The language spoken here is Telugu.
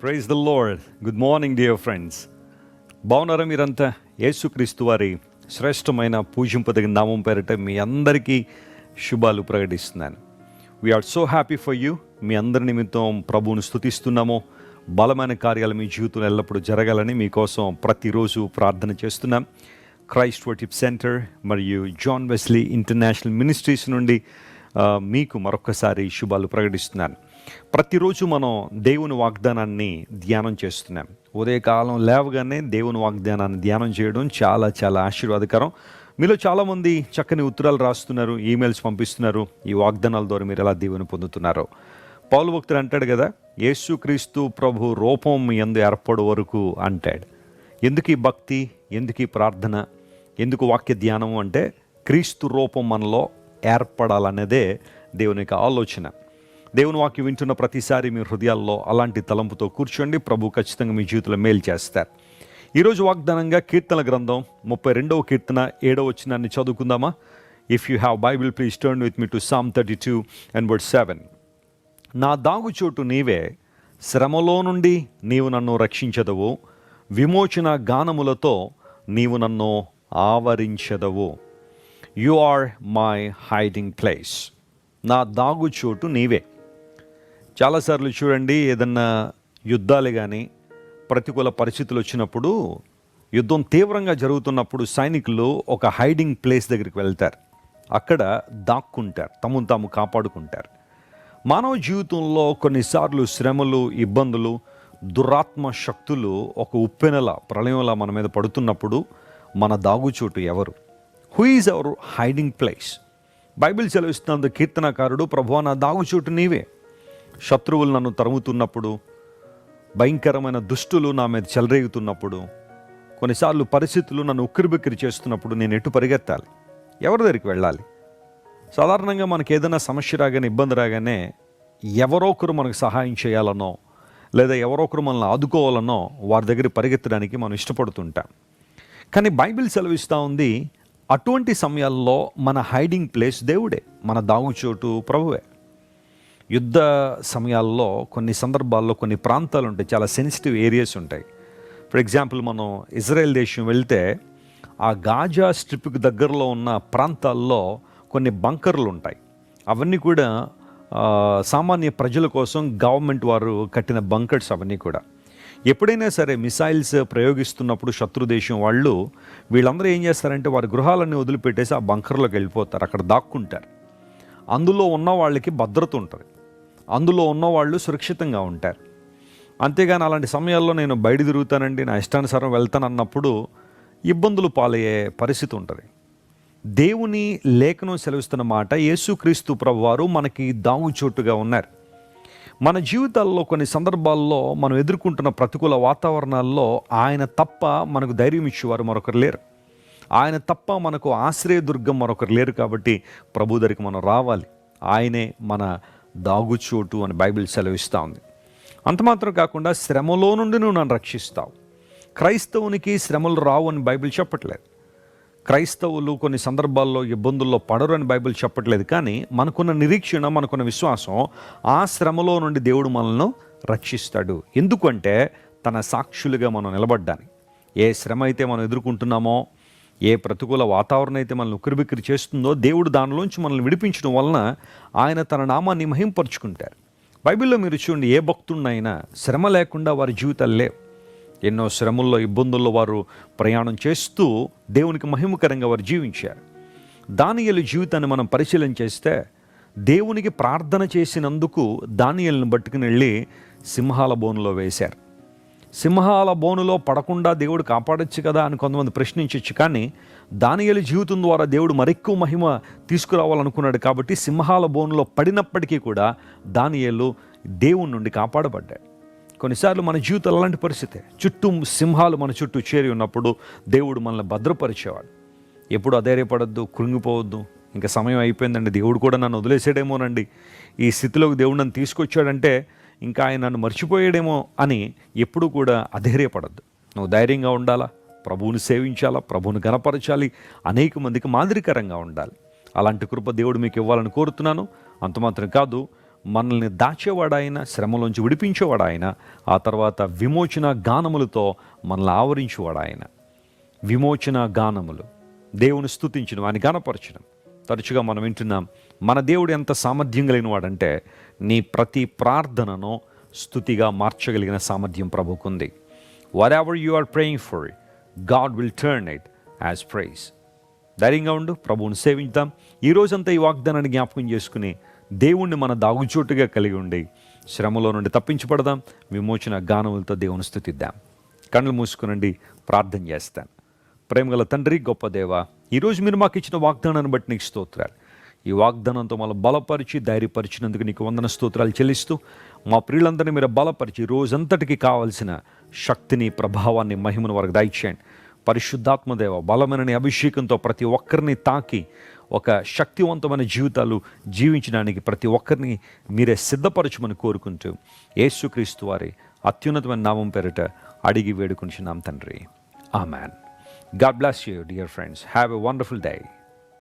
Praise the lord. Good morning dear friends. బాగున్నారా మీరంతా? యేసుక్రీస్తు వారి శ్రేష్టమైన పూజింపదగిన నామం పేరిట మీ అందరికీ శుభాలు ప్రకటిస్తున్నాను. We're so happy for you. మీ అందరి నిమిత్తం ప్రభువును స్తుతిస్తున్నాము. బలమైన కార్యాలు మీ జీవితంలో ఎల్లప్పుడూ జరగాలని మీకోసం ప్రతిరోజు ప్రార్థన చేస్తున్నాం. క్రైస్ట్ వర్షిప్ సెంటర్ మరియు జాన్ వెస్లీ ఇంటర్నేషనల్ మినిస్ట్రీస్ నుండి మీకు మరొకసారి శుభాలు ప్రకటిస్తున్నాను. ప్రతిరోజు మనం దేవుని వాగ్దానాన్ని ధ్యానం చేస్తున్నాం. ఉదయకాలం లేవగానే దేవుని వాగ్దానాన్ని ధ్యానం చేయడం చాలా చాలా ఆశీర్వాదకరం. మీలో చాలామంది చక్కని ఉత్తరాలు రాస్తున్నారు, ఈమెయిల్స్ పంపిస్తున్నారు. ఈ వాగ్దానాల ద్వారా మీరు ఎలా దేవుని పొందుతున్నారో పౌలు భక్తుడు అంటాడు కదా, యేసుక్రీస్తు ప్రభు రూపం మీ యందు ఏర్పడు వరకు అంటాడు. ఎందుకు ఈ భక్తి, ఎందుకు ఈ ప్రార్థన, ఎందుకు వాక్య ధ్యానం అంటే క్రీస్తు రూపం మనలో ఏర్పడాలనేదే దేవుని యొక్క ఆలోచన. దేవుని వాక్యం వింటున్న ప్రతిసారి మీ హృదయాల్లో అలాంటి తలంపుతో కూర్చోండి. ప్రభు ఖచ్చితంగా మీ జీవితంలో మేలు చేస్తారు. ఈరోజు వాగ్దానంగా కీర్తన గ్రంథం 32వ కీర్తన 7వ వచనాన్ని చదువుకుందామా? If you have Bible please turn with me to Psalm 32 and verse 7. నా దాగుచోటు నీవే, శ్రమలో నుండి నీవు నన్ను రక్షించదవు, విమోచన గానములతో నీవు నన్ను ఆవరించదవు. You are my hiding place. నా దాగుచోటు నీవే. చాలాసార్లు చూడండి, ఏదన్నా యుద్ధాలు కానీ ప్రతికూల పరిస్థితులు వచ్చినప్పుడు, యుద్ధం తీవ్రంగా జరుగుతున్నప్పుడు సైనికులు ఒక హైడింగ్ ప్లేస్ దగ్గరికి వెళ్తారు. అక్కడ దాక్కుంటారు, తమను తాము కాపాడుకుంటారు. మానవ జీవితంలో కొన్నిసార్లు శ్రమలు, ఇబ్బందులు, దురాత్మ శక్తులు ఒక ఉప్పెనలా, ప్రళయంలా మన మీద పడుతున్నప్పుడు మన దాగుచోటు ఎవరు? Who is our hiding place? బైబిల్ సెలవిస్తున్నందు కీర్తనకారుడు, ప్రభువా నా దాగుచోటు నీవే. శత్రువులు నన్ను తరుముతున్నప్పుడు, భయంకరమైన దుష్టులు నా మీద చెలరేగుతున్నప్పుడు, కొన్నిసార్లు పరిస్థితులు నన్ను ఉక్కిరిబిక్కిరి చేస్తున్నప్పుడు నేను ఎటు పరిగెత్తాలి? ఎవరి దగ్గరికి వెళ్ళాలి? సాధారణంగా మనకి ఏదైనా సమస్య రాగానే, ఇబ్బంది రాగానే ఎవరో ఒకరు మనకు సహాయం చేయాలనో, లేదా ఎవరో ఒకరు మనల్ని ఆదుకోవాలనో వారి దగ్గర పరిగెత్తడానికి మనం ఇష్టపడుతుంటాం. కానీ బైబిల్ సెలవిస్తూ ఉంది, అటువంటి సమయాల్లో మన హైడింగ్ ప్లేస్ దేవుడే, మన దాగుచోటు ప్రభువే. యుద్ధ సమయాల్లో కొన్ని సందర్భాల్లో కొన్ని ప్రాంతాలు ఉంటాయి, చాలా సెన్సిటివ్ ఏరియాస్ ఉంటాయి. ఫర్ ఎగ్జాంపుల్, మనం ఇజ్రాయెల్ దేశం వెళ్తే ఆ గాజా స్ట్రిప్కి దగ్గరలో ఉన్న ప్రాంతాల్లో కొన్ని బంకర్లు ఉంటాయి. అవన్నీ కూడా సామాన్య ప్రజల కోసం గవర్నమెంట్ వారు కట్టిన బంకర్స్. అవన్నీ కూడా ఎప్పుడైనా సరే మిసైల్స్ ప్రయోగిస్తున్నప్పుడు శత్రు దేశం వాళ్ళు, వీళ్ళందరూ ఏం చేస్తారంటే వారి గృహాలన్నీ వదిలిపెట్టేసి ఆ బంకర్లోకి వెళ్ళిపోతారు, అక్కడ దాక్కుంటారు. అందులో ఉన్న వాళ్ళకి భద్రత ఉంటుంది, అందులో ఉన్న వాళ్ళు సురక్షితంగా ఉంటారు. అంతేగాని అలాంటి సమయాల్లో నేను బయట తిరుగుతానండి, నా ఇష్టానుసారం వెళ్తాను అన్నప్పుడు ఇబ్బందులు పాలయ్యే పరిస్థితి ఉంటుంది. దేవుని లేఖనం సెలవిస్తున్న మాట, యేసుక్రీస్తు ప్రభువారు మనకి దాగుచోటుగా ఉన్నారు. మన జీవితాల్లో కొన్ని సందర్భాల్లో మనం ఎదుర్కొంటున్న ప్రతికూల వాతావరణాల్లో ఆయన తప్ప మనకు ధైర్యం ఇచ్చేవారు మరొకరు లేరు. ఆయన తప్ప మనకు ఆశ్రయదుర్గం మరొకరు లేరు. కాబట్టి ప్రభు దగ్గరికి మనం రావాలి. ఆయనే మన దాగుచోటు అని బైబిల్ సెలవిస్తూ ఉంది. అంత మాత్రం కాకుండా శ్రమలో నుండి నువ్వు నన్ను రక్షిస్తావు. క్రైస్తవునికి శ్రమలు రావు అని బైబిల్ చెప్పట్లేదు. క్రైస్తవులు కొన్ని సందర్భాల్లో ఇబ్బందుల్లో పడరు అని బైబిల్ చెప్పట్లేదు. కానీ మనకున్న నిరీక్షణ, మనకున్న విశ్వాసం, ఆ శ్రమలో నుండి దేవుడు మనల్ని రక్షిస్తాడు. ఎందుకంటే తన సాక్షులుగా మనం నిలబడ్డానికి. ఏ శ్రమ అయితే మనం ఎదుర్కొంటున్నామో, ఏ ప్రతికూల వాతావరణం అయితే మనల్ని ఉక్కిరిబిక్కిరి చేస్తుందో, దేవుడు దానిలోంచి మనల్ని విడిపించడం వలన ఆయన తన నామాన్ని మహింపరుచుకుంటారు. బైబిల్లో మీరు చూడండి, ఏ భక్తుడినైనా శ్రమ లేకుండా వారి జీవితాలు లేవు. ఎన్నో శ్రమల్లో, ఇబ్బందుల్లో వారు ప్రయాణం చేస్తూ దేవునికి మహిమకరంగా వారు జీవించారు. దానియేలు జీవితాన్ని మనం పరిశీలన చేస్తే, దేవునికి ప్రార్థన చేసినందుకు దానియేలును పట్టుకుని వెళ్ళి సింహాల బోనులో వేశారు. సింహాల బోనులో పడకుండా దేవుడు కాపాడొచ్చు కదా అని కొంతమంది ప్రశ్నించవచ్చు. కానీ దానియేలు జీవితం ద్వారా దేవుడు మరెక్కువ మహిమ తీసుకురావాలనుకున్నాడు. కాబట్టి సింహాల బోనులో పడినప్పటికీ కూడా దానియేలు దేవుని నుండి కాపాడబడ్డాడు. కొన్నిసార్లు మన జీవితంలో అలాంటి పరిస్థితి, చుట్టూ సింహాలు మన చుట్టూ చేరి ఉన్నప్పుడు దేవుడు మనల్ని భద్రపరిచేవాడు. ఎప్పుడు అధైర్యపడద్దు, కృంగిపోవద్దు. ఇంకా సమయం అయిపోయిందండి, దేవుడు కూడా నన్ను వదిలేసాడేమోనండి, ఈ స్థితిలోకి దేవుడు నన్ను తీసుకొచ్చాడంటే ఇంకా ఆయన నన్ను మర్చిపోయాడేమో అని ఎప్పుడు కూడా అధైర్యపడద్దు. నువ్వు ధైర్యంగా ఉండాలా, ప్రభువుని సేవించాలా, ప్రభువుని గణపరచాలి, అనేక మందికి మాదిరికరంగా ఉండాలి. అలాంటి కృప దేవుడు మీకు ఇవ్వాలని కోరుతున్నాను. అంత మాత్రం కాదు, మనల్ని దాచేవాడు ఆయన, శ్రమలోంచి విడిపించేవాడు ఆయన, ఆ తర్వాత విమోచన గానములతో మనల్ని ఆవరించేవాడు ఆయన. విమోచన గానములు, దేవుని స్తుతించడం, ఆయన గానపరచడం. తరచుగా మనం వింటున్నాం, మన దేవుడు ఎంత సామర్థ్యం కలిగిన వాడంటే నీ ప్రతి ప్రార్థనను స్తుతిగా మార్చగలిగిన సామర్థ్యం ప్రభుకుంది. Whatever you are praying for, God will turn it as praise. ధైర్యంగా ఉండు, ప్రభువుని సేవించుదాం. ఈ రోజంతా ఈ వాగ్దానాన్ని జ్ఞాపకం చేసుకుని దేవుణ్ణి మన దాగుచోటుగా కలిగి ఉండి శ్రమలో నుండి తప్పించబడదాం. విమోచన గానములతో దేవుని స్తుతిద్దాం. కళ్ళు మూసుకునండి, ప్రార్థన చేస్తాను. ప్రేమగల తండ్రి, గొప్ప దేవ, ఈరోజు మీరు మాకు ఇచ్చిన వాగ్దానాన్ని బట్టి నీకు స్తోత్రాలు. ఈ వాగ్దానంతో మళ్ళీ బలపరిచి ధైర్యపరిచినందుకు నీకు వందన స్తోత్రాలు చెల్లిస్తూ, మా ప్రియులందరినీ మీరు బలపరిచి రోజంతటికి కావాల్సిన శక్తిని, ప్రభావాన్ని, మహిమను వారికి దయచేయండి. పరిశుద్ధాత్మదేవ, బలమైన అభిషేకంతో ప్రతి ఒక్కరిని తాకి ఒక శక్తివంతమైన జీవితాలు జీవించడానికి ప్రతి ఒక్కరిని మీరే సిద్ధపరచమని కోరుకుంటూ, యేసుక్రీస్తు వారి అత్యున్నతమైన నామం పేరిట అడిగి వేడుకుంటున్నాం తండ్రి. Amen. God bless you, dear friends. Have a wonderful day.